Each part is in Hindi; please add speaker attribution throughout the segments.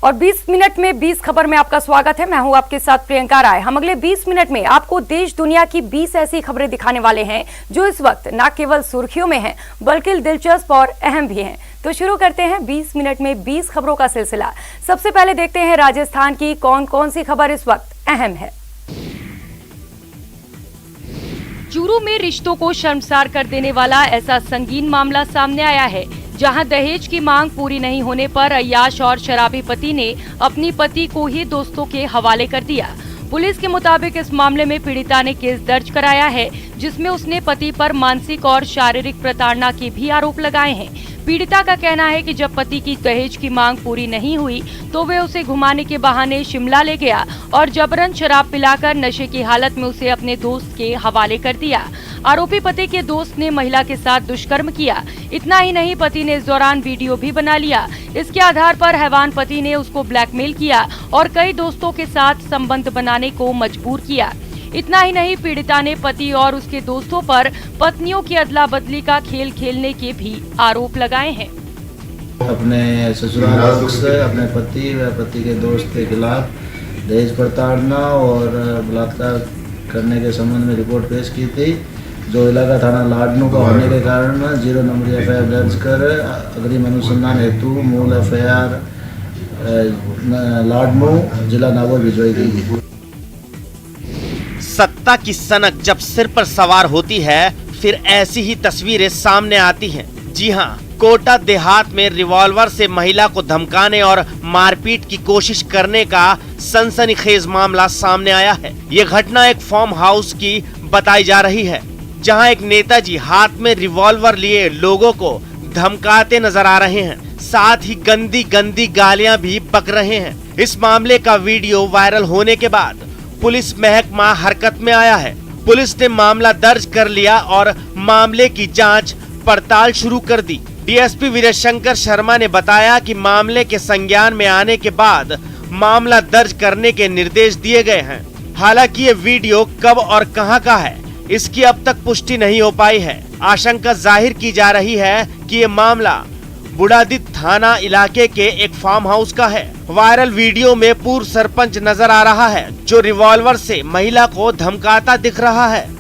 Speaker 1: और 20 मिनट में 20 खबर में आपका स्वागत है। मैं हूं आपके साथ प्रियंका राय। हम अगले 20 मिनट में आपको देश दुनिया की 20 ऐसी खबरें दिखाने वाले हैं जो इस वक्त न केवल सुर्खियों में हैं बल्कि दिलचस्प और अहम भी हैं। तो शुरू करते हैं 20 मिनट में 20 खबरों का सिलसिला। सबसे पहले देखते हैं राजस्थान की कौन कौन सी खबर इस वक्त अहम है। चूरू में रिश्तों को शर्मसार कर देने वाला ऐसा संगीन मामला सामने आया है, जहां दहेज की मांग पूरी नहीं होने पर अय्याश और शराबी पति ने अपनी पति को ही दोस्तों के हवाले कर दिया। पुलिस के मुताबिक इस मामले में पीड़िता ने केस दर्ज कराया है, जिसमें उसने पति पर मानसिक और शारीरिक प्रताड़ना के भी आरोप लगाए हैं। पीड़िता का कहना है कि जब पति की दहेज की मांग पूरी नहीं हुई तो वे उसे घुमाने के बहाने शिमला ले गया और जबरन शराब पिलाकर नशे की हालत में उसे अपने दोस्त के हवाले कर दिया। आरोपी पति के दोस्त ने महिला के साथ दुष्कर्म किया। इतना ही नहीं, पति ने इस दौरान वीडियो भी बना लिया। इसके आधार पर हैवान पति ने उसको ब्लैकमेल किया और कई दोस्तों के साथ संबंध बनाने को मजबूर किया। इतना ही नहीं, पीड़िता ने पति और उसके दोस्तों पर पत्नियों की अदला बदली का खेल खेलने के भी आरोप लगाए हैं।
Speaker 2: अपने ससुराल से अपने पति व पति के दोस्त के खिलाफ दहेज प्रताड़ना और बलात्कार करने के संबंध में रिपोर्ट पेश की थी, जो इलाका थाना लाडनू का होने के कारण 0 नंबर FIR दर्ज कर अग्रिम अनुसंधान हेतु मूल FIR लाडनू जिला नागौर भिजवाई गई।
Speaker 3: सत्ता की सनक जब सिर पर सवार होती है फिर ऐसी ही तस्वीरें सामने आती हैं। जी हां, कोटा देहात में रिवॉल्वर से महिला को धमकाने और मारपीट की कोशिश करने का सनसनीखेज मामला सामने आया है। ये घटना एक फार्म हाउस की बताई जा रही है, जहां एक नेताजी हाथ में रिवॉल्वर लिए लोगों को धमकाते नजर आ रहे हैं, साथ ही गंदी गंदी गालियां भी बक रहे हैं। इस मामले का वीडियो वायरल होने के बाद पुलिस महकमा हरकत में आया है। पुलिस ने मामला दर्ज कर लिया और मामले की जांच पड़ताल शुरू कर दी। डीएसपी विजय शंकर शर्मा ने बताया कि मामले के संज्ञान में आने के बाद मामला दर्ज करने के निर्देश दिए गए हैं। हालांकि ये वीडियो कब और कहां का है, इसकी अब तक पुष्टि नहीं हो पाई है। आशंका जाहिर की जा रही है कि ये मामला बुढ़ादित थाना इलाके के एक फार्म हाउस का है। वायरल वीडियो में पूर्व सरपंच नजर आ रहा है, जो रिवॉल्वर से महिला को धमकाता दिख रहा है।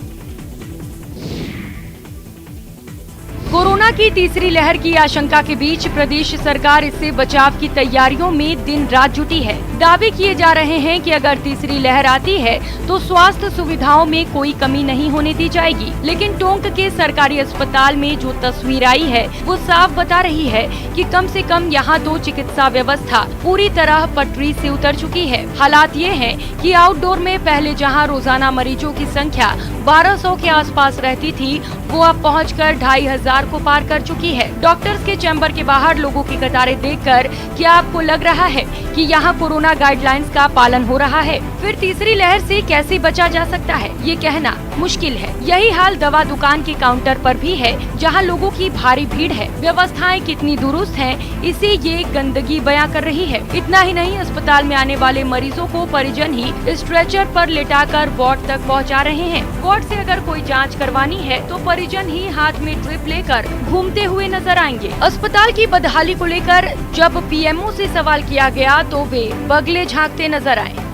Speaker 1: कोरोना की तीसरी लहर की आशंका के बीच प्रदेश सरकार इससे बचाव की तैयारियों में दिन रात जुटी है। दावे किए जा रहे हैं कि अगर तीसरी लहर आती है तो स्वास्थ्य सुविधाओं में कोई कमी नहीं होने दी जाएगी। लेकिन टोंक के सरकारी अस्पताल में जो तस्वीर आई है वो साफ बता रही है कि कम से कम यहाँ तो चिकित्सा व्यवस्था पूरी तरह पटरी से उतर चुकी है। हालात ये हैं कि आउटडोर में पहले जहाँ रोजाना मरीजों की संख्या 1200 के आसपास रहती थी, वो अब पहुंचकर 2500 को पार कर चुकी है। डॉक्टर्स के चैम्बर के बाहर लोगों की कतारें देखकर क्या आपको लग रहा है कि यहाँ कोरोना गाइडलाइंस का पालन हो रहा है? फिर तीसरी लहर से कैसे बचा जा सकता है, ये कहना मुश्किल है। यही हाल दवा दुकान के काउंटर पर भी है, जहाँ लोगों की भारी भीड़ है। व्यवस्थाएं कितनी दुरुस्त हैं, इसे ये गंदगी बयां कर रही है। इतना ही नहीं, अस्पताल में आने वाले मरीजों को परिजन ही स्ट्रेचर पर लेटाकर वार्ड तक पहुँचा रहे हैं। वार्ड से अगर कोई जाँच करवानी है तो परिजन ही हाथ में ड्रिप लेकर घूमते हुए नजर आएंगे। अस्पताल की बदहाली को लेकर जब पीएमओ से सवाल किया गया तो वे बगले झांकते नजर आए।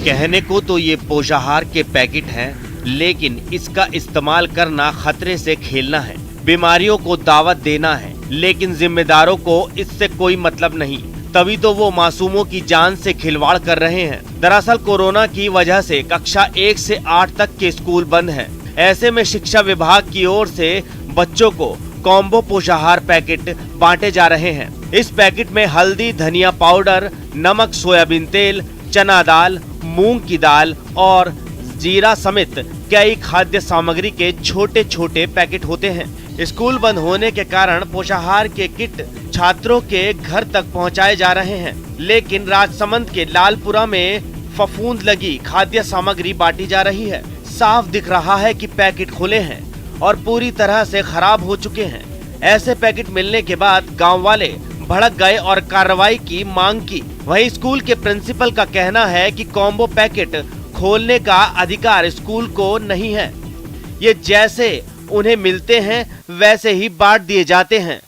Speaker 3: कहने को तो ये पोषाहार के पैकेट हैं, लेकिन इसका इस्तेमाल करना खतरे से खेलना है। बीमारियों को दावत देना है, लेकिन जिम्मेदारों को इससे कोई मतलब नहीं। तभी तो वो मासूमों की जान से खिलवाड़ कर रहे हैं। दरअसल कोरोना की वजह से कक्षा 1 से 8 तक के स्कूल बंद हैं। ऐसे में शिक्षा विभाग की ओर से बच्चों को कॉम्बो पोषाहार पैकेट बांटे जा रहे हैं। इस पैकेट में हल्दी, धनिया पाउडर, नमक, सोयाबीन तेल, चना दाल, मूंग की दाल और जीरा समेत कई खाद्य सामग्री के छोटे छोटे पैकेट होते हैं। स्कूल बंद होने के कारण पोषाहार के किट छात्रों के घर तक पहुंचाए जा रहे हैं, लेकिन राजसमंद के लालपुरा में फफूंद लगी खाद्य सामग्री बांटी जा रही है। साफ दिख रहा है कि पैकेट खुले हैं और पूरी तरह से खराब हो चुके हैं। ऐसे पैकेट मिलने के बाद गांव वाले भड़क गए और कार्रवाई की मांग की। वहीं स्कूल के प्रिंसिपल का कहना है कि कॉम्बो पैकेट खोलने का अधिकार स्कूल को नहीं है। ये जैसे उन्हें मिलते हैं वैसे ही बांट दिए जाते हैं।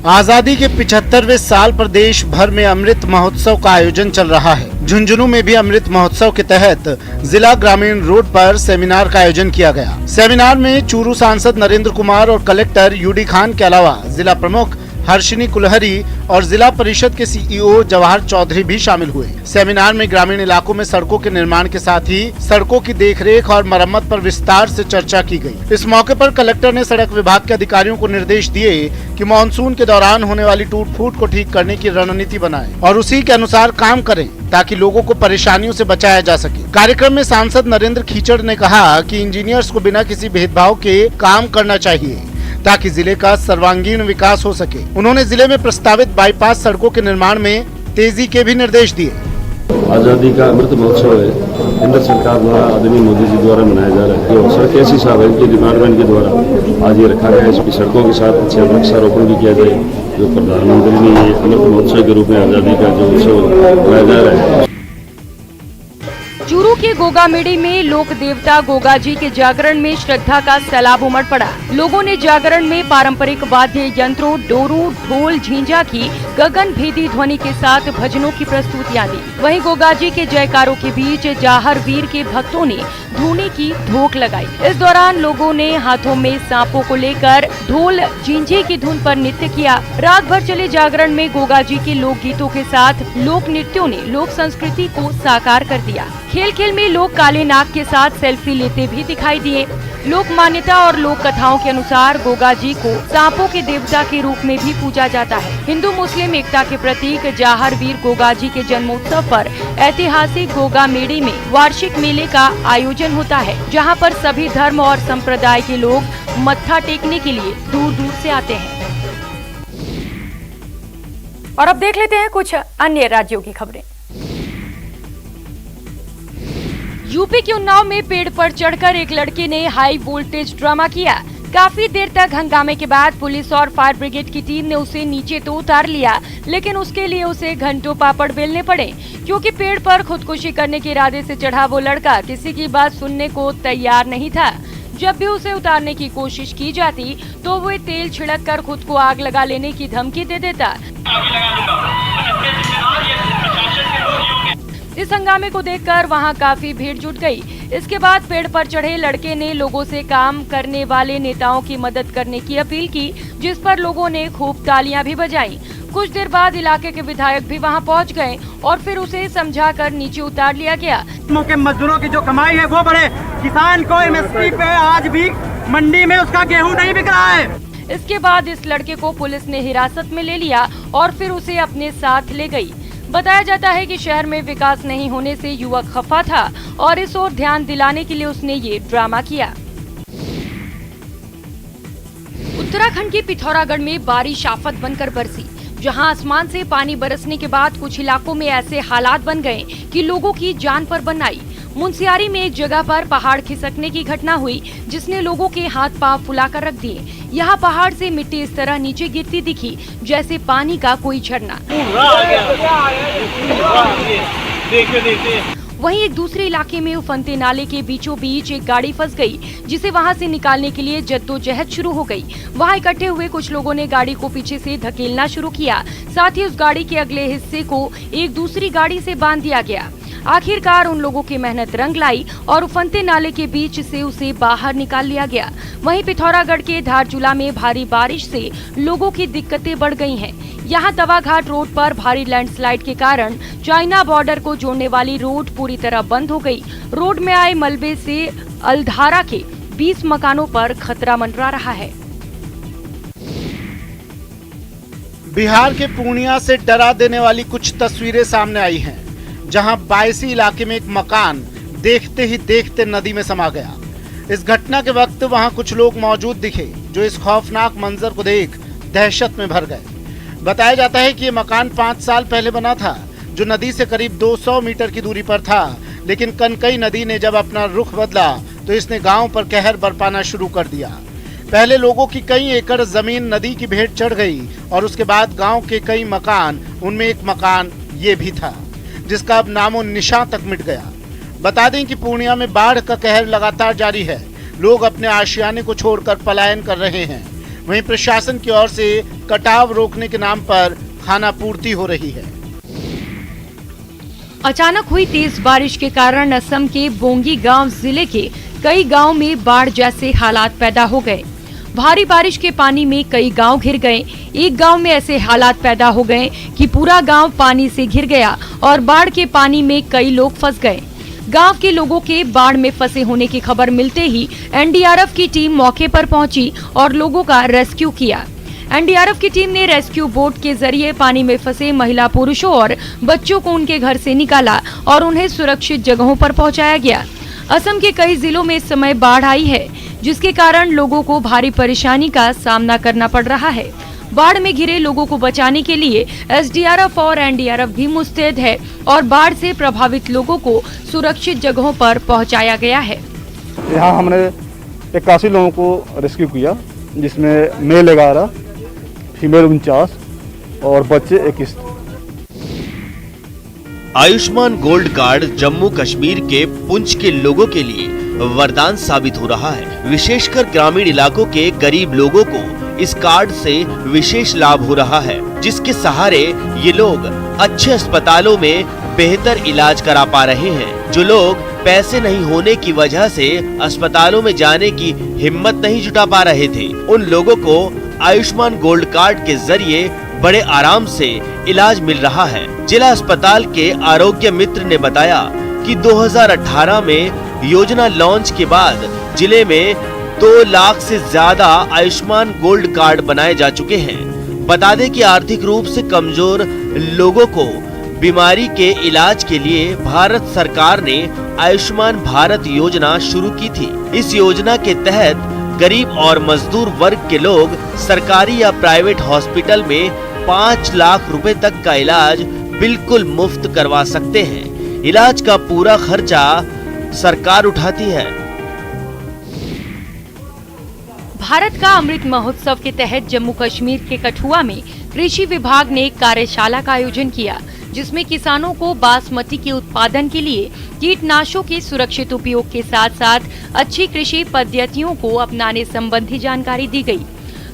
Speaker 4: आजादी के 75वें साल पर देश भर में अमृत महोत्सव का आयोजन चल रहा है। झुंझुनू में भी अमृत महोत्सव के तहत जिला ग्रामीण रोड पर सेमिनार का आयोजन किया गया। सेमिनार में चूरू सांसद नरेंद्र कुमार और कलेक्टर यूडी खान के अलावा जिला प्रमुख हर्षिनी कुलहरी और जिला परिषद के सीईओ जवाहर चौधरी भी शामिल हुए। सेमिनार में ग्रामीण इलाकों में सड़कों के निर्माण के साथ ही सड़कों की देखरेख और मरम्मत पर विस्तार से चर्चा की गई। इस मौके पर कलेक्टर ने सड़क विभाग के अधिकारियों को निर्देश दिए कि मानसून के दौरान होने वाली टूट फूट को ठीक करने की रणनीति बनाएं और उसी के अनुसार काम करें ताकि लोगों को परेशानियों से बचाया जा सके। कार्यक्रम में सांसद नरेंद्र खीचड़ ने कहा कि इंजीनियर्स को बिना किसी भेदभाव के काम करना चाहिए ताकि जिले का सर्वांगीण विकास हो सके। उन्होंने जिले में प्रस्तावित बाईपास सड़कों के निर्माण में तेजी के भी निर्देश दिए।
Speaker 5: आज़ादी का अमृत महोत्सव है, केंद्र सरकार द्वारा आदरणीय मोदी जी द्वारा मनाया जा रहा है। जो सड़क ऐसी साहब है इनके डिपार्टमेंट के द्वारा आज ये रखा गया है। इसकी सड़कों के साथ अच्छे वृक्षारोपण भी किया जाए। जो प्रधानमंत्री ने ये अमृत महोत्सव के रूप में आज़ादी का जो उत्सव मनाया जा रहा है।
Speaker 1: चूरू के गोगामेड़ी में लोक देवता गोगा जी के जागरण में श्रद्धा का सैलाब उमड़ पड़ा। लोगों ने जागरण में पारंपरिक वाद्य यंत्रों, डोरू, ढोल, झींझा की गगन भेदी ध्वनि के साथ भजनों की प्रस्तुतियां दी। वहीं गोगा जी के जयकारों के बीच जाहर वीर के भक्तों ने धूनी की धोक लगाई। इस दौरान लोगों ने हाथों में सांपों को लेकर ढोल, झींझे की धुन पर नृत्य किया। रात भर चले जागरण में गोगा जी के लोक गीतों के साथ लोक नृत्यों ने लोक संस्कृति को साकार कर दिया। खेल खेल में लोग काले नाग के साथ सेल्फी लेते भी दिखाई दिए। लोक मान्यता और लोक कथाओं के अनुसार गोगा जी को सांपों के देवता के रूप में भी पूजा जाता है। हिंदू मुस्लिम एकता के प्रतीक जाहर वीर गोगा जी के जन्मोत्सव पर ऐतिहासिक गोगा मेड़ी में वार्षिक मेले का आयोजन होता है, जहां पर सभी धर्म और संप्रदाय के लोग मत्था टेकने के लिए दूर दूर से आते हैं। और अब देख लेते हैं कुछ अन्य राज्यों की खबरें। यूपी के उन्नाव में पेड़ पर चढ़कर एक लड़के ने हाई वोल्टेज ड्रामा किया। काफी देर तक हंगामे के बाद पुलिस और फायर ब्रिगेड की टीम ने उसे नीचे तो उतार लिया, लेकिन उसके लिए उसे घंटों पापड़ बेलने पड़े, क्योंकि पेड़ पर खुदकुशी करने के इरादे से चढ़ा वो लड़का किसी की बात सुनने को तैयार नहीं था। जब भी उसे उतारने की कोशिश की जाती तो वो तेल छिड़क कर खुद को आग लगा लेने की धमकी दे देता। इस हंगामे को देखकर वहां काफी भीड़ जुट गई। इसके बाद पेड़ पर चढ़े लड़के ने लोगों से काम करने वाले नेताओं की मदद करने की अपील की, जिस पर लोगों ने खूब तालियां भी बजाई। कुछ देर बाद इलाके के विधायक भी वहां पहुंच गए और फिर उसे समझाकर नीचे उतार लिया गया।
Speaker 6: के मजदूरों की जो कमाई है वो बढ़े। किसान को एमएसपी पे आज भी मंडी में उसका गेहूं नहीं बिक रहा है।
Speaker 1: इसके बाद इस लड़के को पुलिस ने हिरासत में ले लिया और फिर उसे अपने साथ ले गई। बताया जाता है कि शहर में विकास नहीं होने से युवक खफा था और इस ओर ध्यान दिलाने के लिए उसने ये ड्रामा किया। उत्तराखंड के पिथौरागढ़ में बारिश आफत बनकर बरसी, जहां आसमान से पानी बरसने के बाद कुछ इलाकों में ऐसे हालात बन गए कि लोगों की जान पर बन आई। मुंसियारी में एक जगह पर पहाड़ खिसकने की घटना हुई, जिसने लोगों के हाथ पांव फुलाकर रख दिए। यहाँ पहाड़ से मिट्टी इस तरह नीचे गिरती दिखी जैसे पानी का कोई झरना। वहीं एक दूसरे इलाके में उफनते नाले के बीचों बीच एक गाड़ी फंस गई, जिसे वहां से निकालने के लिए जद्दोजहद शुरू हो गई। वहां इकट्ठे हुए कुछ लोगों ने गाड़ी को पीछे से धकेलना शुरू किया। साथ ही उस गाड़ी के अगले हिस्से को एक दूसरी गाड़ी से बांध दिया गया। आखिरकार उन लोगों की मेहनत रंग लाई और उफनते नाले के बीच से उसे बाहर निकाल लिया गया। वहीं पिथौरागढ़ के धारचूला में भारी बारिश से लोगों की दिक्कतें बढ़ गई हैं। यहाँ तवाघाट रोड पर भारी लैंडस्लाइड के कारण चाइना बॉर्डर को जोड़ने वाली रोड पूरी तरह बंद हो गई। रोड में आए मलबे से अल्धारा के 20 मकानों पर खतरा मंडरा रहा है।
Speaker 4: बिहार के पूर्णिया से डरा देने वाली कुछ तस्वीरें सामने आई हैं, जहां बायसी इलाके में एक मकान देखते ही देखते नदी में समा गया। इस घटना के वक्त वहां कुछ लोग मौजूद दिखे, जो इस खौफनाक मंजर को देख दहशत में भर गए। बताया जाता है कि ये मकान 5 साल पहले बना था, जो नदी से करीब 200 मीटर की दूरी पर था, लेकिन कनकई नदी ने जब अपना रुख बदला तो इसने गांव पर कहर बरपाना शुरू कर दिया। पहले लोगों की कई एकड़ जमीन नदी की भेंट चढ़ गई और उसके बाद गांव के कई मकान, उनमें एक मकान ये भी था, जिसका अब नामो निशान तक मिट गया। बता दें कि पूर्णिया में बाढ़ का कहर लगातार जारी है। लोग अपने आशियाने को छोड़कर पलायन कर रहे हैं। वहीं प्रशासन की ओर से कटाव रोकने के नाम पर खाना पूर्ति हो रही है।
Speaker 1: अचानक हुई तेज बारिश के कारण असम के बोंगी गांव जिले के कई गांव में बाढ़ जैसे हालात पैदा हो गए। भारी बारिश के पानी में कई गांव घिर गए। एक गांव में ऐसे हालात पैदा हो गए कि पूरा गांव पानी से घिर गया और बाढ़ के पानी में कई लोग फंस गए। गांव के लोगों के बाढ़ में फंसे होने की खबर मिलते ही एनडीआरएफ की टीम मौके पर पहुंची और लोगों का रेस्क्यू किया। एनडीआरएफ की टीम ने रेस्क्यू बोट के जरिए पानी में फंसे महिला, पुरुषों और बच्चों को उनके घर से निकाला और उन्हें सुरक्षित जगहों पर पहुंचाया गया। असम के कई जिलों में इस समय बाढ़ आई है, जिसके कारण लोगों को भारी परेशानी का सामना करना पड़ रहा है। बाढ़ में घिरे लोगों को बचाने के लिए एसडीआरएफ और एनडीआरएफ भी मुस्तैद है और बाढ़ से प्रभावित लोगों को सुरक्षित जगहों पर पहुंचाया गया है।
Speaker 7: यहाँ हमने 81 लोगों को रेस्क्यू किया, जिसमें मेल 11, फीमेल 49 और बच्चे 21।
Speaker 3: आयुष्मान गोल्ड कार्ड जम्मू कश्मीर के पुंछ के लोगों के लिए वरदान साबित हो रहा है। विशेषकर ग्रामीण इलाकों के गरीब लोगों को इस कार्ड से विशेष लाभ हो रहा है, जिसके सहारे ये लोग अच्छे अस्पतालों में बेहतर इलाज करा पा रहे हैं। जो लोग पैसे नहीं होने की वजह से अस्पतालों में जाने की हिम्मत नहीं जुटा पा रहे थे, उन लोगों को आयुष्मान गोल्ड कार्ड के जरिए बड़े आराम से इलाज मिल रहा है। जिला अस्पताल के आरोग्य मित्र ने बताया कि 2018 में योजना लॉन्च के बाद जिले में 2 लाख से ज्यादा आयुष्मान गोल्ड कार्ड बनाए जा चुके हैं। बता दें कि आर्थिक रूप से कमजोर लोगों को बीमारी के इलाज के लिए भारत सरकार ने आयुष्मान भारत योजना शुरू की थी। इस योजना के तहत गरीब और मजदूर वर्ग के लोग सरकारी या प्राइवेट हॉस्पिटल में 5 लाख रुपए तक का इलाज बिल्कुल मुफ्त करवा सकते हैं। इलाज का पूरा खर्चा सरकार उठाती है।
Speaker 1: भारत का अमृत महोत्सव के तहत जम्मू कश्मीर के कठुआ में कृषि विभाग ने एक कार्यशाला का आयोजन किया, जिसमें किसानों को बासमती के उत्पादन के लिए कीटनाशकों के सुरक्षित उपयोग के साथ साथ अच्छी कृषि पद्धतियों को अपनाने संबंधी जानकारी दी गई।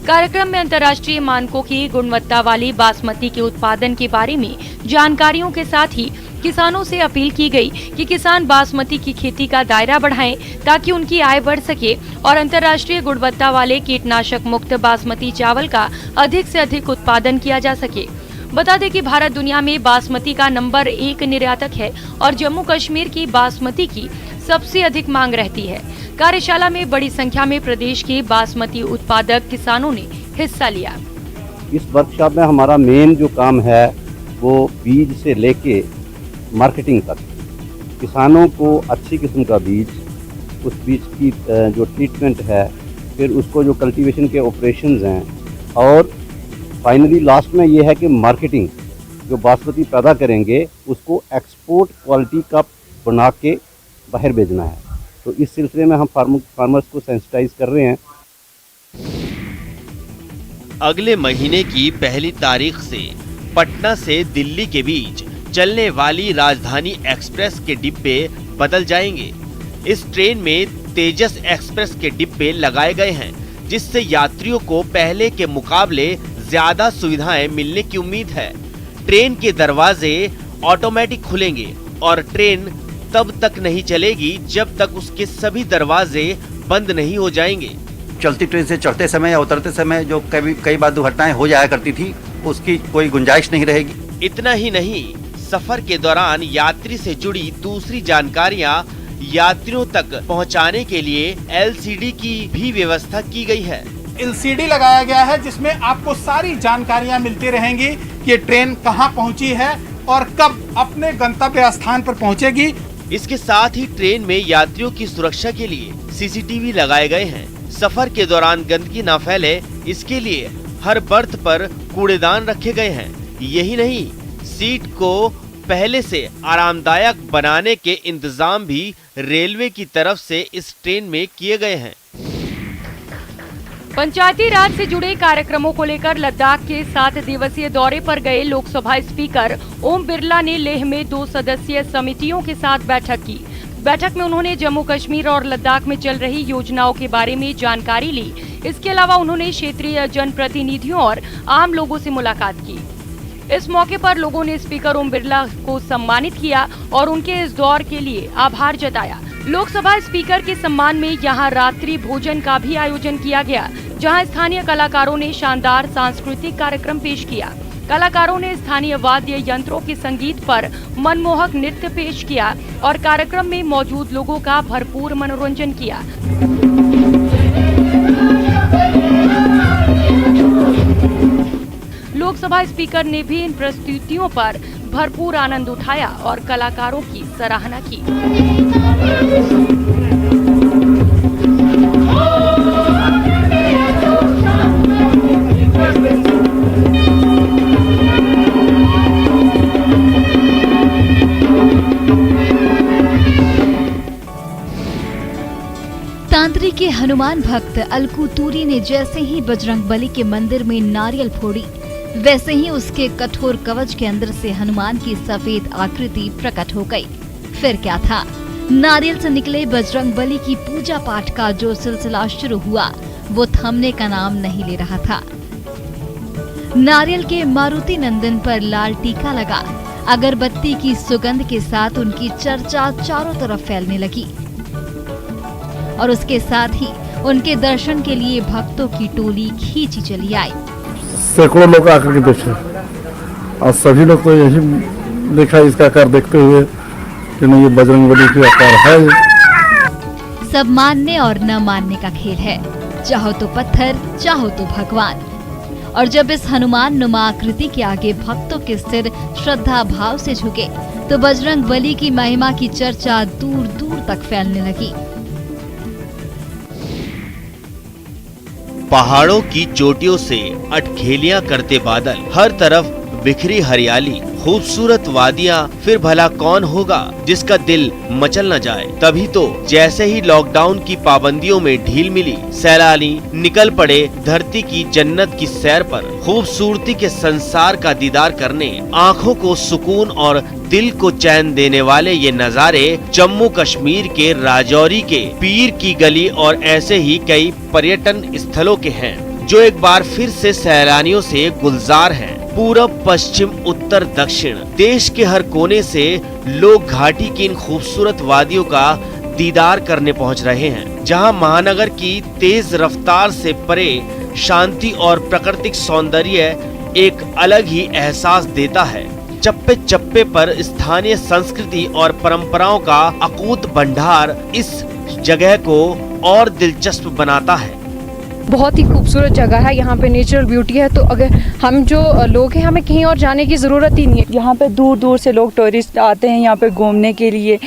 Speaker 1: कार्यक्रम में अंतर्राष्ट्रीय मानकों की गुणवत्ता वाली बासमती के उत्पादन के बारे में जानकारियों के साथ ही किसानों से अपील की गई कि किसान बासमती की खेती का दायरा बढ़ाएं ताकि उनकी आय बढ़ सके और अंतर्राष्ट्रीय गुणवत्ता वाले कीटनाशक मुक्त बासमती चावल का अधिक से अधिक उत्पादन किया जा सके। बता दें कि भारत दुनिया में बासमती का नंबर 1 निर्यातक है और जम्मू कश्मीर की बासमती की सबसे अधिक मांग रहती है। कार्यशाला में बड़ी संख्या में प्रदेश के बासमती उत्पादक किसानों ने हिस्सा लिया।
Speaker 8: इस वर्कशॉप में हमारा मेन जो काम है वो बीज से लेके मार्केटिंग तक, किसानों को अच्छी किस्म का बीज, उस बीज की जो ट्रीटमेंट है, फिर उसको जो कल्टीवेशन के ऑपरेशंस हैं और फाइनली लास्ट में ये है कि मार्केटिंग, जो बासमती पैदा करेंगे उसको एक्सपोर्ट क्वालिटी का बना के बाहर भेजना है। तो इस सिलसिले में हम फार्मर्स को सेंसिटाइज कर रहे हैं।
Speaker 3: अगले महीने की 1 तारीख से पटना से दिल्ली के बीच चलने वाली राजधानी एक्सप्रेस के डिब्बे बदल जाएंगे। इस ट्रेन में तेजस एक्सप्रेस के डिब्बे लगाए गए हैं, जिससे यात्रियों को पहले के मुकाबले ज्यादा सुविधाएं मिलने की उम्मीद है। ट्रेन के दरवाजे ऑटोमेटिक खुलेंगे और ट्रेन तब तक नहीं चलेगी जब तक उसके सभी दरवाजे बंद नहीं हो जाएंगे।
Speaker 9: चलती ट्रेन से चढ़ते समय या उतरते समय जो कई बार दुर्घटनाएं हो जाया करती थी, उसकी कोई गुंजाइश नहीं रहेगी।
Speaker 3: इतना ही नहीं, सफर के दौरान यात्री से जुड़ी दूसरी जानकारियां यात्रियों तक पहुंचाने के लिए LCD की भी व्यवस्था की गई है।
Speaker 10: LCD लगाया गया है जिसमें आपको सारी जानकारियां मिलती रहेंगी कि ट्रेन कहां पहुंची है और कब अपने गंतव्य स्थान पर पहुंचेगी।
Speaker 3: इसके साथ ही ट्रेन में यात्रियों की सुरक्षा के लिए CCTV लगाए गए हैं। सफर के दौरान गंदगी न फैले, इसके लिए हर बर्थ पर कूड़ेदान रखे गए हैं। यही नहीं, सीट को पहले से आरामदायक बनाने के इंतजाम भी रेलवे की तरफ से इस ट्रेन में किए गए हैं।
Speaker 1: पंचायती राज से जुड़े कार्यक्रमों को लेकर लद्दाख के 7 दिवसीय दौरे पर गए लोकसभा स्पीकर ओम बिरला ने लेह में 2 सदस्यीय समितियों के साथ बैठक की। बैठक में उन्होंने जम्मू कश्मीर और लद्दाख में चल रही योजनाओं के बारे में जानकारी ली। इसके अलावा उन्होंने क्षेत्रीय जनप्रतिनिधियों और आम लोगों से मुलाकात की। इस मौके पर लोगों ने स्पीकर ओम बिरला को सम्मानित किया और उनके इस दौर के लिए आभार जताया। लोकसभा स्पीकर के सम्मान में यहां रात्रि भोजन का भी आयोजन किया गया, जहां स्थानीय कलाकारों ने शानदार सांस्कृतिक कार्यक्रम पेश किया। कलाकारों ने स्थानीय वाद्य यंत्रों के संगीत पर मनमोहक नृत्य पेश किया और कार्यक्रम में मौजूद लोगों का भरपूर मनोरंजन किया। लोकसभा स्पीकर ने भी इन प्रस्तुतियों पर भरपूर आनंद उठाया और कलाकारों की सराहना की।
Speaker 11: तांत्रिक के हनुमान भक्त अलकू तूरी ने जैसे ही बजरंगबली के मंदिर में नारियल फोड़ी, वैसे ही उसके कठोर कवच के अंदर से हनुमान की सफेद आकृति प्रकट हो गई। फिर क्या था, नारियल से निकले बजरंगबली की पूजा पाठ का जो सिलसिला शुरू हुआ वो थमने का नाम नहीं ले रहा था। नारियल के मारुति नंदन पर लाल टीका लगा, अगरबत्ती की सुगंध के साथ उनकी चर्चा चारों तरफ फैलने लगी और उसके साथ ही उनके दर्शन के लिए भक्तों की टोली खींची चली आई।
Speaker 7: सैकड़ों लोग आकर के देखे और सभी लोग तो यही देखा इसका आकार देखते हुए कि नहीं, ये बजरंगबली का आकार है।
Speaker 11: सब मानने और न मानने का खेल है, चाहो तो पत्थर चाहो तो भगवान। और जब इस हनुमान नुमा आकृति के आगे भक्तों के सिर श्रद्धा भाव से झुके तो बजरंगबली की महिमा की चर्चा दूर दूर तक फैलने लगी।
Speaker 3: पहाड़ों की चोटियों से अटखेलियां करते बादल, हर तरफ बिखरी हरियाली, खूबसूरत वादियां, फिर भला कौन होगा जिसका दिल मचल न जाए। तभी तो जैसे ही लॉकडाउन की पाबंदियों में ढील मिली, सैलानी निकल पड़े धरती की जन्नत की सैर पर, खूबसूरती के संसार का दीदार करने। आंखों को सुकून और दिल को चैन देने वाले ये नज़ारे जम्मू कश्मीर के राजौरी के पीर की गली और ऐसे ही कई पर्यटन स्थलों के हैं, जो एक बार फिर से सैलानियों से गुलजार हैं। पूरब, पश्चिम, उत्तर, दक्षिण, देश के हर कोने से लोग घाटी की इन खूबसूरत वादियों का दीदार करने पहुंच रहे हैं, जहां महानगर की तेज रफ्तार से परे शांति और प्राकृतिक सौंदर्य एक अलग ही एहसास देता है। चप्पे चप्पे पर स्थानीय संस्कृति और परंपराओं का अकूत भंडार इस जगह को और दिलचस्प बनाता है।
Speaker 12: बहुत ही खूबसूरत जगह है, यहाँ पे नेचुरल ब्यूटी है, तो अगर हम जो लोग हैं हमें कहीं और जाने की ज़रूरत ही नहीं है। यहाँ पे दूर दूर से लोग टूरिस्ट आते हैं यहाँ पे घूमने के लिए।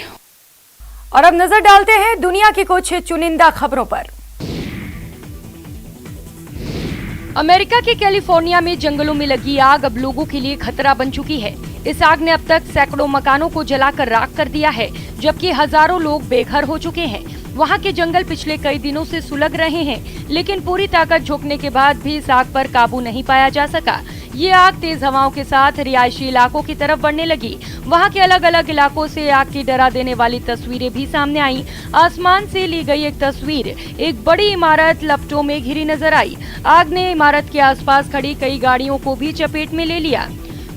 Speaker 1: और अब नजर डालते हैं दुनिया की कुछ चुनिंदा खबरों पर। अमेरिका के कैलिफोर्निया में जंगलों में लगी आग अब लोगों के लिए खतरा बन चुकी है। इस आग ने अब तक सैकड़ों मकानों को जलाकर राख कर दिया है, जबकि हजारों लोग बेघर हो चुके हैं। वहां के जंगल पिछले कई दिनों से सुलग रहे हैं, लेकिन पूरी ताकत झोंकने के बाद भी इस आग पर काबू नहीं पाया जा सका। ये आग तेज हवाओं के साथ रिहायशी इलाकों की तरफ बढ़ने लगी। वहां के अलग अलग इलाकों से आग की डरा देने वाली तस्वीरें भी सामने आईं। आसमान से ली गई एक तस्वीर, एक बड़ी इमारत लपटों में घिरी नजर आई। आग ने इमारत के आसपास खड़ी कई गाड़ियों को भी चपेट में ले लिया।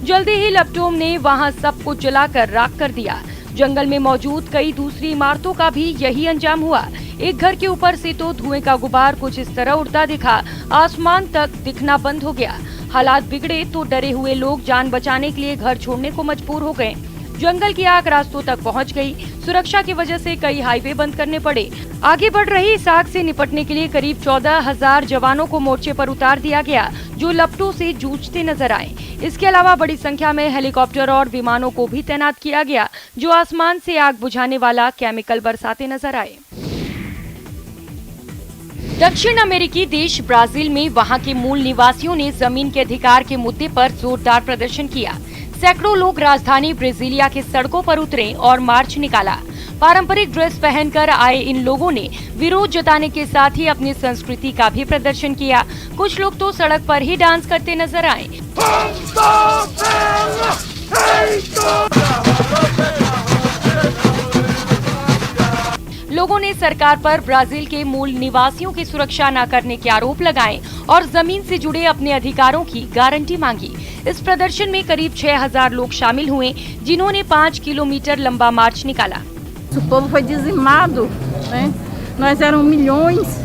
Speaker 1: जल्दी ही लपटों ने वहां सब कुछ जलाकर राख कर दिया। जंगल में मौजूद कई दूसरी इमारतों का भी यही अंजाम हुआ। एक घर के ऊपर से तो धुएं का गुबार कुछ इस तरह उड़ता दिखा, आसमान तक दिखना बंद हो गया। हालात बिगड़े तो डरे हुए लोग जान बचाने के लिए घर छोड़ने को मजबूर हो गए। जंगल की आग रास्तों तक पहुंच गई। सुरक्षा की वजह से कई हाईवे बंद करने पड़े। आगे बढ़ रही इस आग से निपटने के लिए करीब 14,000 जवानों को मोर्चे पर उतार दिया गया, जो लपटों से जूझते नजर आए। इसके अलावा बड़ी संख्या में हेलीकॉप्टर और विमानों को भी तैनात किया गया, जो आसमान से आग बुझाने वाला केमिकल बरसाते नजर आए। दक्षिण अमेरिकी देश ब्राजील में वहां के मूल निवासियों ने जमीन के अधिकार के मुद्दे पर जोरदार प्रदर्शन किया। सैकड़ों लोग राजधानी ब्राजीलिया के सड़कों पर उतरे और मार्च निकाला। पारंपरिक ड्रेस पहनकर आए इन लोगों ने विरोध जताने के साथ ही अपनी संस्कृति का भी प्रदर्शन किया। कुछ लोग तो सड़क पर ही डांस करते नजर आए। लोगों ने सरकार पर ब्राजील के मूल निवासियों की सुरक्षा न करने के आरोप लगाए और जमीन से जुड़े अपने अधिकारों की गारंटी मांगी। इस प्रदर्शन में करीब 6000 लोग शामिल हुए, जिन्होंने 5 किलोमीटर लंबा मार्च निकाला।
Speaker 13: O povo foi dizimado, né? Nós eram milhões